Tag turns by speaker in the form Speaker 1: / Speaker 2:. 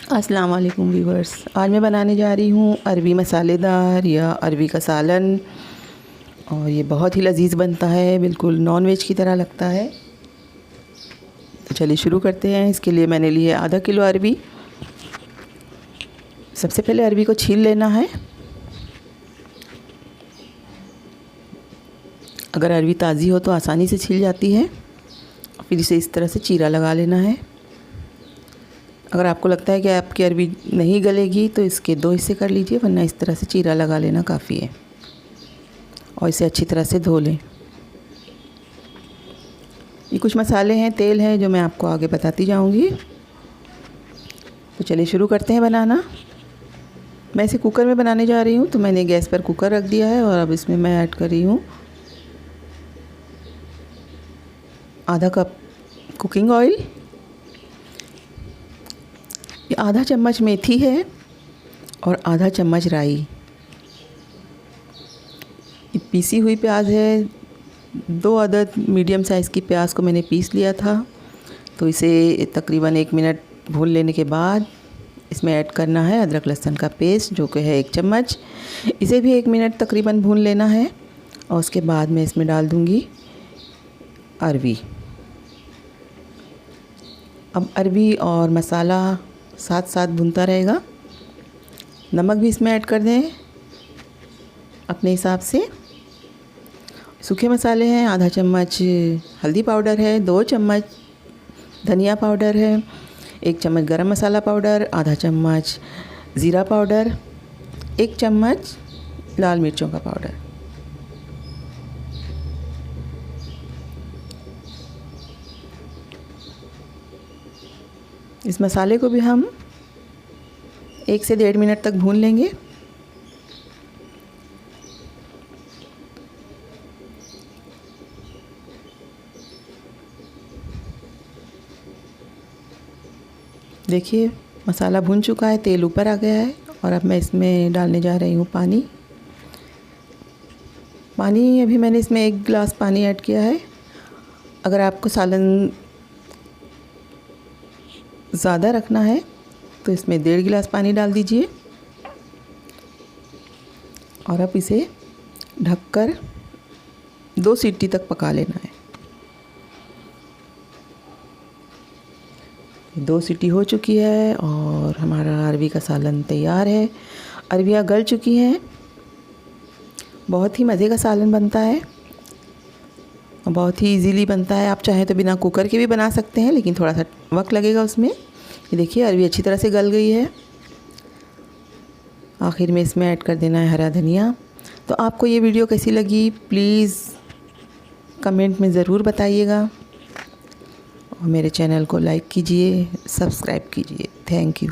Speaker 1: अस्सलाम वालेकुम व्यूवर्स। आज मैं बनाने जा रही हूँ अरबी मसालेदार या अरबी का सालन, और ये बहुत ही लजीज़ बनता है, बिल्कुल नॉन वेज की तरह लगता है। तो चलिए शुरू करते हैं। इसके लिए मैंने ली है आधा किलो अरबी। सबसे पहले अरबी को छील लेना है। अगर अरबी ताज़ी हो तो आसानी से छिल जाती है। फिर इसे इस तरह से चीरा लगा लेना है। अगर आपको लगता है कि आपकी अरबी नहीं गलेगी तो इसके 2 हिस्से कर लीजिए, वरना इस तरह से चीरा लगा लेना काफ़ी है। और इसे अच्छी तरह से धो लें। ये कुछ मसाले हैं, तेल है, जो मैं आपको आगे बताती जाऊंगी। तो चलिए शुरू करते हैं बनाना। मैं इसे कुकर में बनाने जा रही हूँ, तो मैंने गैस पर कुकर रख दिया है और अब इसमें मैं ऐड कर रही हूँ आधा कप कुकिंग ऑयल। ये आधा चम्मच मेथी है और आधा चम्मच राई। ये पीसी हुई प्याज है। 2 अदद मीडियम साइज़ की प्याज को मैंने पीस लिया था। तो इसे तकरीबन 1 मिनट भून लेने के बाद इसमें ऐड करना है अदरक लहसुन का पेस्ट, जो कि है 1 चम्मच। इसे भी 1 मिनट तकरीबन भून लेना है। और उसके बाद मैं इसमें डाल दूँगी अरबी। अब अरबी और मसाला साथ साथ भुनता रहेगा। नमक भी इसमें ऐड कर दें अपने हिसाब से। सूखे मसाले हैं, आधा चम्मच हल्दी पाउडर है, 2 चम्मच धनिया पाउडर है, 1 चम्मच गरम मसाला पाउडर, आधा चम्मच ज़ीरा पाउडर, 1 चम्मच लाल मिर्चों का पाउडर। इस मसाले को भी हम 1 से 1.5 मिनट तक भून लेंगे। देखिए मसाला भुन चुका है, तेल ऊपर आ गया है। और अब मैं इसमें डालने जा रही हूँ पानी। अभी मैंने इसमें 1 गिलास पानी ऐड किया है। अगर आपको सालन ज़्यादा रखना है तो इसमें 1.5 गिलास पानी डाल दीजिए। और अब इसे ढककर 2 सीटी तक पका लेना है। 2 सीटी हो चुकी है और हमारा अरबी का सालन तैयार है। अरबियाँ गल चुकी हैं। बहुत ही मज़े का सालन बनता है और बहुत ही इजीली बनता है। आप चाहें तो बिना कुकर के भी बना सकते हैं, लेकिन थोड़ा सा वक्त लगेगा उसमें। ये देखिए अरबी अच्छी तरह से गल गई है। आखिर में इसमें ऐड कर देना है हरा धनिया। तो आपको ये वीडियो कैसी लगी प्लीज़ कमेंट में ज़रूर बताइएगा। और मेरे चैनल को लाइक कीजिए, सब्सक्राइब कीजिए। Thank you.